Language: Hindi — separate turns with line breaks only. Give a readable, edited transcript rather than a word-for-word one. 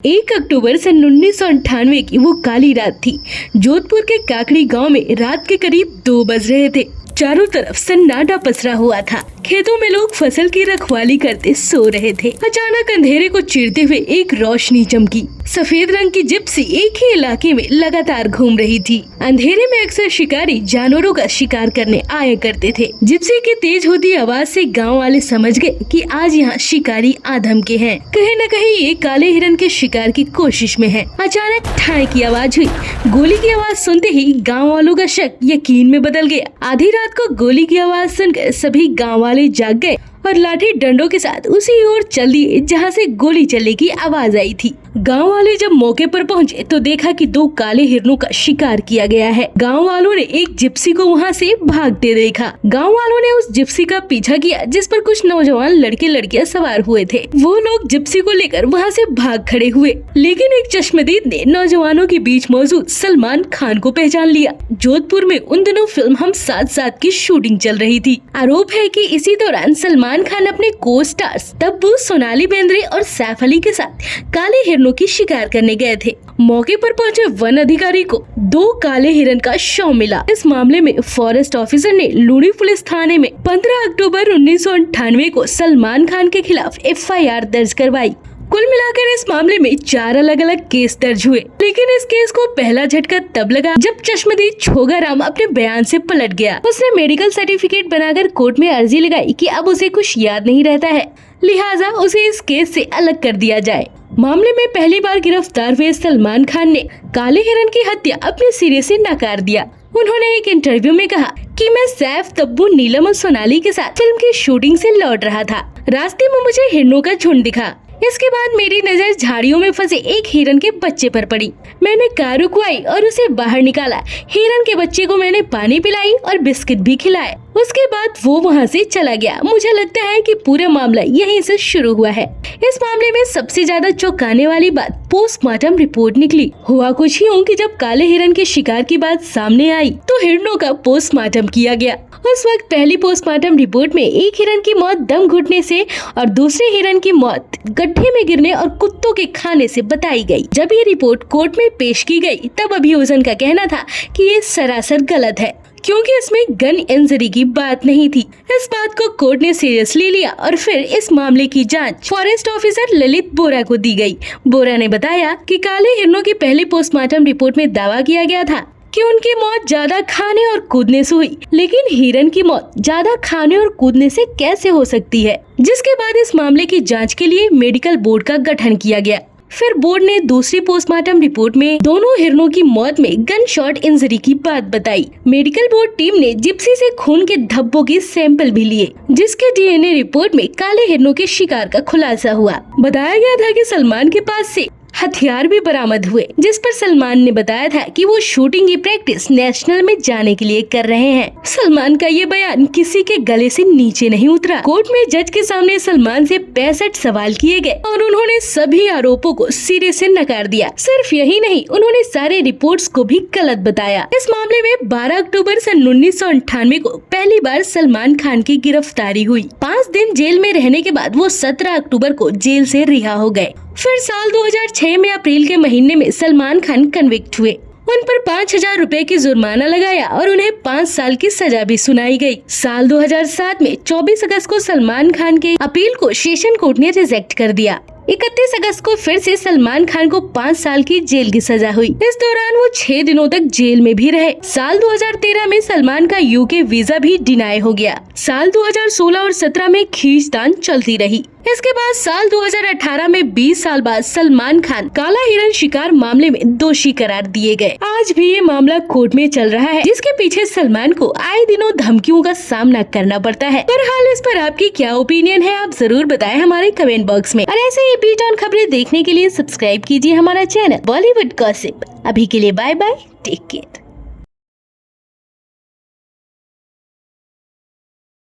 1 अक्टूबर सन 1998 की वो काली रात थी। जोधपुर के काकड़ी गांव में रात के करीब 2 बज रहे थे। चारों तरफ सन्नाटा पसरा हुआ था। खेतों में लोग फसल की रखवाली करते सो रहे थे। अचानक अंधेरे को चीरते हुए एक रोशनी चमकी। सफेद रंग की जिप्सी एक ही इलाके में लगातार घूम रही थी। अंधेरे में अक्सर शिकारी जानवरों का शिकार करने आया करते थे। जिप्सी की तेज होती आवाज से गांव वाले समझ गए कि आज यहाँ शिकारी आधम के हैं। कहीं न कहीं ये काले हिरन के शिकार की कोशिश में है। अचानक ठाई की आवाज हुई। गोली की आवाज सुनते ही गाँव वालों का शक यकीन में बदल गया। आधी रात को गोली की आवाज सुनकर सभी गाँव वाले जाग गए और लाठी डंडों के साथ उसी ओर चल दिए जहाँ से गोली चलने की आवाज आई थी। गांव वाले जब मौके पर पहुंचे तो देखा कि 2 काले हिरणों का शिकार किया गया है। गांव वालों ने एक जिप्सी को वहां से भागते देखा। गांव वालों ने उस जिप्सी का पीछा किया जिस पर कुछ नौजवान लड़के लड़कियां सवार हुए थे। वो लोग जिप्सी को लेकर वहां से भाग खड़े हुए, लेकिन एक चश्मदीद ने नौजवानों के बीच मौजूद सलमान खान को पहचान लिया। जोधपुर में उन दिनों फिल्म हम साथ साथ की शूटिंग चल रही थी। आरोप है कि इसी दौरान सलमान खान अपने को स्टार्स तब्बू, सोनाली बेंद्रे और सैफ अली के साथ काले हिरणों की शिकार करने गए थे। मौके पर पहुंचे वन अधिकारी को 2 काले हिरन का शव मिला। इस मामले में फॉरेस्ट ऑफिसर ने लूणी पुलिस थाने में 15 अक्टूबर 1998 को सलमान खान के खिलाफ FIR दर्ज करवाई। कुल मिलाकर इस मामले में 4 अलग अलग केस दर्ज हुए, लेकिन इस केस को पहला झटका तब लगा जब चश्मदीद छोगाराम अपने बयान से पलट गया। उसने मेडिकल सर्टिफिकेट बनाकर कोर्ट में अर्जी लगाई कि अब उसे कुछ याद नहीं रहता है, लिहाजा उसे इस केस से अलग कर दिया जाए। मामले में पहली बार गिरफ्तार हुए सलमान खान ने काले हिरन की हत्या अपने सिरे से नकार दिया। उन्होंने एक इंटरव्यू में कहा कि मैं सैफ, तब्बू, नीलम और सोनाली के साथ फिल्म की शूटिंग से लौट रहा था। रास्ते में मुझे हिरणों का झुंड दिखा। इसके बाद मेरी नजर झाड़ियों में फंसे एक हिरन के बच्चे पर पड़ी। मैंने कार रुकवाई और उसे बाहर निकाला। हिरन के बच्चे को मैंने पानी पिलाई और बिस्किट भी खिलाए। उसके बाद वो वहाँ से चला गया। मुझे लगता है कि पूरा मामला यहीं से शुरू हुआ है। इस मामले में सबसे ज्यादा चौंकाने वाली बात पोस्टमार्टम रिपोर्ट निकली। हुआ कुछ यूं कि जब काले हिरन के शिकार की बात सामने आई तो हिरणों का पोस्टमार्टम किया गया। उस वक्त पहली पोस्टमार्टम रिपोर्ट में एक हिरन की मौत दम घुटने से और दूसरे हिरन की मौत गड्ढे में गिरने और कुत्तों के खाने से बताई गई। जब ये रिपोर्ट कोर्ट में पेश की गई तब अभियोजन का कहना था कि ये सरासर गलत है, क्योंकि इसमें गन इंजरी की बात नहीं थी। इस बात को कोर्ट ने सीरियसली लिया और फिर इस मामले की जांच फॉरेस्ट ऑफिसर ललित बोरा को दी गई। बोरा ने बताया कि काले हिरणों की पहली पोस्टमार्टम रिपोर्ट में दावा किया गया था कि उनकी मौत ज्यादा खाने और कूदने से हुई, लेकिन हिरन की मौत ज्यादा खाने और कूदने से कैसे हो सकती है। जिसके बाद इस मामले की जांच के लिए मेडिकल बोर्ड का गठन किया गया। फिर बोर्ड ने दूसरी पोस्टमार्टम रिपोर्ट में दोनों हिरणों की मौत में गन शॉट इंजरी की बात बताई। मेडिकल बोर्ड टीम ने जिप्सी से खून के धब्बों के सैंपल भी लिए, जिसके DNA रिपोर्ट में काले हिरणों के शिकार का खुलासा हुआ। बताया गया था कि सलमान के पास से हथियार भी बरामद हुए, जिस पर सलमान ने बताया था कि वो शूटिंग की प्रैक्टिस नेशनल में जाने के लिए कर रहे हैं। सलमान का ये बयान किसी के गले से नीचे नहीं उतरा। कोर्ट में जज के सामने सलमान से 65 सवाल किए गए और उन्होंने सभी आरोपों को सिरे से नकार दिया। सिर्फ यही नहीं, उन्होंने सारे रिपोर्ट्स को भी गलत बताया। इस मामले में 12 अक्टूबर सन 1998 को पहली बार सलमान खान की गिरफ्तारी हुई। 5 दिन जेल में रहने के बाद वो 17 अक्टूबर को जेल से रिहा हो गए। फिर साल 2006 में अप्रैल के महीने में सलमान खान कन्विक्ट हुए। उन पर 5000 रुपए की जुर्माना लगाया और उन्हें 5 साल की सजा भी सुनाई गई। साल 2007 में 24 अगस्त को सलमान खान के अपील को सेशन कोर्ट ने रिजेक्ट कर दिया। 31 अगस्त को फिर से सलमान खान को 5 साल की जेल की सजा हुई। इस दौरान वो 6 दिनों तक जेल में भी रहे। साल 2013 में सलमान का UK वीजा भी डिनाई हो गया। साल 2016 और 17 में खींचतान चलती रही। इसके बाद साल 2018 में 20 साल बाद सलमान खान काला हिरन शिकार मामले में दोषी करार दिए गए। आज भी ये मामला कोर्ट में चल रहा है, जिसके पीछे सलमान को आए दिनों धमकियों का सामना करना पड़ता है। बहरहाल इस पर आपकी क्या ओपिनियन है, आप जरूर बताएं हमारे कमेंट बॉक्स में। और ऐसे ही बीट ऑन खबरें देखने के लिए सब्सक्राइब कीजिए हमारा चैनल बॉलीवुड गॉसिप। अभी के लिए बाय बाय, टेक केयर।